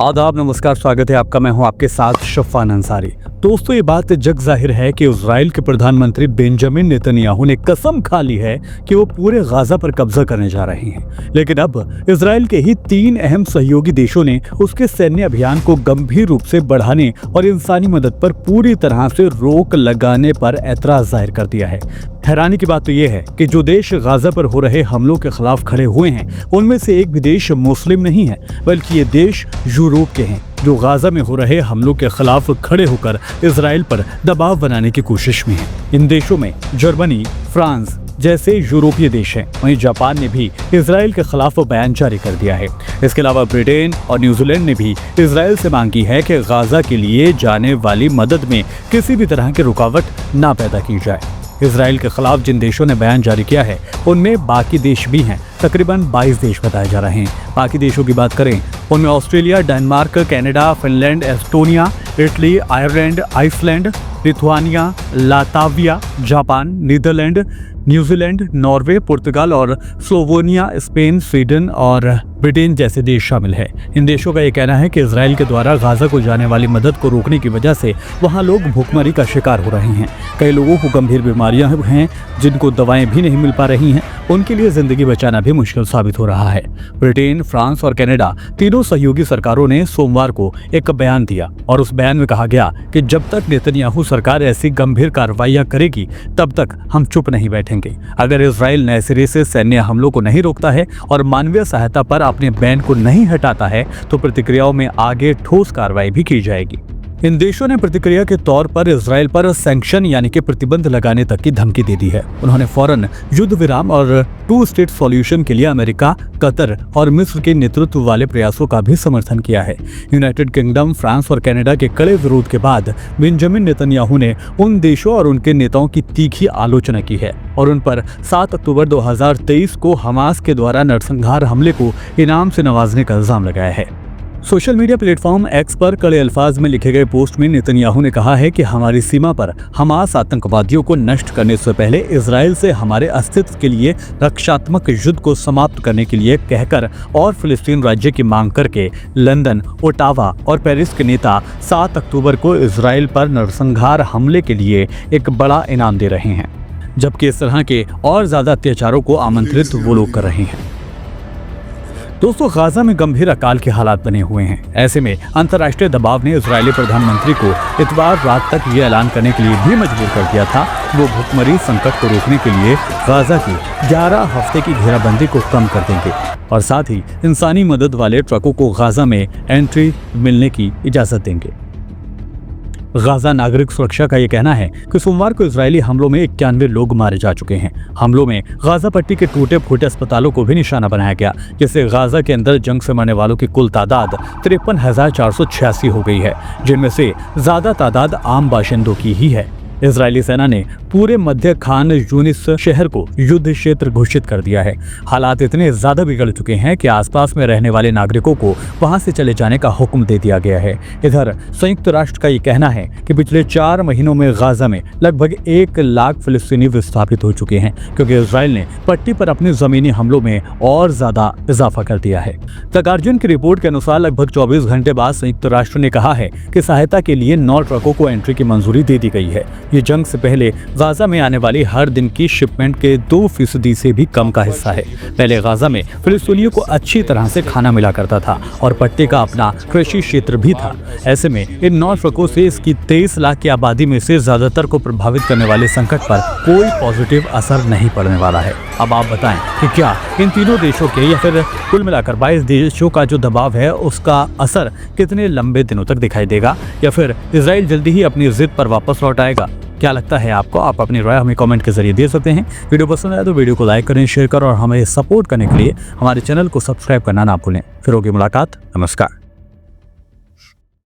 आदाब, नमस्कार, स्वागत है आपका। मैं हूं आपके साथ शफ़ान अंसारी। दोस्तों, ये बात जग जाहिर है कि इजराइल के प्रधानमंत्री बेंजामिन नेतन्याहू ने कसम खा ली है कि वो पूरे गाजा पर कब्जा करने जा रहे हैं। लेकिन अब इजराइल के ही 3 अहम सहयोगी देशों ने उसके सैन्य अभियान को गंभीर रूप से बढ़ाने और इंसानी मदद पर पूरी तरह से रोक लगाने पर एतराज जाहिर कर दिया है। हैरानी की बात तो ये है कि जो देश गाजा पर हो रहे हमलों के खिलाफ खड़े हुए हैं, उनमें से एक भी देश मुस्लिम नहीं है, बल्कि ये देश यूरोप के हैं, जो गाजा में हो रहे हमलों के खिलाफ खड़े होकर इजराइल पर दबाव बनाने की कोशिश में हैं। इन देशों में जर्मनी, फ्रांस जैसे यूरोपीय देश हैं। वहीं जापान ने भी इजराइल के खिलाफ बयान जारी कर दिया है। इसके अलावा ब्रिटेन और न्यूजीलैंड ने भी इजराइल से मांगी है कि गाजा के लिए जाने वाली मदद में किसी भी तरह की रुकावट ना पैदा की जाए। इजराइल के खिलाफ जिन देशों ने बयान जारी किया है, उनमें बाकी देश भी हैं। तकरीबन 22 देश बताए जा रहे हैं। बाकी देशों की बात करें, उनमें Australia, Denmark, Canada, Finland, Estonia, Italy, Ireland, Iceland, Lithuania, Latvia, जापान, नीदरलैंड, न्यूजीलैंड, नॉर्वे, पुर्तगाल और स्लोवेनिया, स्पेन, स्वीडन और ब्रिटेन जैसे देश शामिल है। इन देशों का ये कहना है कि इजराइल के द्वारा गाजा को जाने वाली मदद को रोकने की वजह से वहाँ लोग भूखमरी का शिकार हो रहे हैं। कई लोगों को गंभीर बीमारियां हैं, जिनको दवाएं भी नहीं मिल पा रही हैं। उनके लिए जिंदगी बचाना भी मुश्किल साबित हो रहा है। ब्रिटेन, फ्रांस और कनाडा तीनों सहयोगी सरकारों ने सोमवार को एक बयान दिया और उस बयान में कहा गया कि जब तक नेतन्याहू सरकार ऐसी गंभीर कार्रवाइयां करेगी, तब तक हम चुप नहीं बैठेंगे। अगर इजराइल नए सिरे से सैन्य हमलों को नहीं रोकता है और मानवीय सहायता पर अपने बैन को नहीं हटाता है, तो प्रतिक्रियाओं में आगे ठोस कार्रवाई भी की जाएगी। इन देशों ने प्रतिक्रिया के तौर पर इजराइल पर सैंक्शन यानी कि प्रतिबंध लगाने तक की धमकी दे दी है। उन्होंने फौरन युद्ध विराम और 2 स्टेट सॉल्यूशन के लिए अमेरिका, कतर और मिस्र के नेतृत्व वाले प्रयासों का भी समर्थन किया है। यूनाइटेड किंगडम, फ्रांस और कनाडा के कड़े विरोध के बाद बेंजामिन नेतन्याहू ने उन देशों और उनके नेताओं की तीखी आलोचना की है और उन पर 7 अक्टूबर 2023 को हमास के द्वारा नरसंहार हमले को इनाम से नवाजने का इल्जाम लगाया है। सोशल मीडिया प्लेटफॉर्म एक्स पर कड़े अल्फाज में लिखे गए पोस्ट में नेतन्याहू ने कहा है कि हमारी सीमा पर हमास आतंकवादियों को नष्ट करने से पहले इजराइल से हमारे अस्तित्व के लिए रक्षात्मक युद्ध को समाप्त करने के लिए कहकर और फिलिस्तीन राज्य की मांग करके लंदन, ओटावा और पेरिस के नेता 7 अक्टूबर को इजराइल पर नरसंहार हमले के लिए एक बड़ा इनाम दे रहे हैं, जबकि इस तरह के और ज्यादा अत्याचारों को आमंत्रित वो लोग कर रहे हैं। दोस्तों, गाजा में गंभीर अकाल के हालात बने हुए हैं। ऐसे में अंतर्राष्ट्रीय दबाव ने इजरायली प्रधानमंत्री को इतवार रात तक ये ऐलान करने के लिए भी मजबूर कर दिया था वो भूखमरी संकट को रोकने के लिए गाजा की 11 हफ्ते की घेराबंदी को कम कर देंगे और साथ ही इंसानी मदद वाले ट्रकों को गाजा में एंट्री मिलने की इजाजत देंगे। गाजा नागरिक सुरक्षा का ये कहना है कि सोमवार को इजरायली हमलों में 91 लोग मारे जा चुके हैं। हमलों में गाजा पट्टी के टूटे फूटे अस्पतालों को भी निशाना बनाया गया, जिससे गाजा के अंदर जंग से मरने वालों की कुल तादाद 53,486 हो गई है, जिनमें से ज्यादा तादाद आम बाशिंदों की ही है। इजरायली सेना ने पूरे मध्य खान यूनिस शहर को युद्ध क्षेत्र घोषित कर दिया है। हालात इतने ज्यादा बिगड़ चुके हैं कि आसपास में रहने वाले नागरिकों को वहां से चले जाने का हुक्म दे दिया गया है। इधर संयुक्त राष्ट्र का ये कहना है कि पिछले 4 महीनों में गाजा में लगभग 1 लाख फिलिस्तीनी विस्थापित हो चुके हैं, क्योंकि इजराइल ने पट्टी पर अपने जमीनी हमलों में और ज्यादा इजाफा कर दिया है। द गार्जियन की रिपोर्ट के अनुसार लगभग 24 घंटे बाद संयुक्त राष्ट्र ने कहा है कि सहायता के लिए 9 ट्रकों को एंट्री की मंजूरी दे दी गई है। ये जंग से पहले गाजा में आने वाली हर दिन की शिपमेंट के 2% से भी कम का हिस्सा है। पहले गाजा में फिलिस्तीनियों को अच्छी तरह से खाना मिला करता था और पट्टी का अपना कृषि क्षेत्र भी था। ऐसे में इन 9 ट्रकों से इसकी 23 लाख की आबादी में से ज्यादातर को प्रभावित करने वाले संकट पर कोई पॉजिटिव असर नहीं पड़ने वाला है। अब आप बताएं कि क्या इन तीनों देशों के या फिर कुल मिलाकर 22 देशों का जो दबाव है, उसका असर कितने लंबे दिनों तक दिखाई देगा या फिर इजराइल जल्दी ही अपनी जिद पर वापस लौट आएगा? क्या लगता है आपको? आप अपनी राय हमें कमेंट के जरिए दे सकते हैं। वीडियो पसंद आए तो वीडियो को लाइक करें, शेयर करें और हमें सपोर्ट करने के लिए हमारे चैनल को सब्सक्राइब करना ना भूलें। फिर होगी मुलाकात। नमस्कार।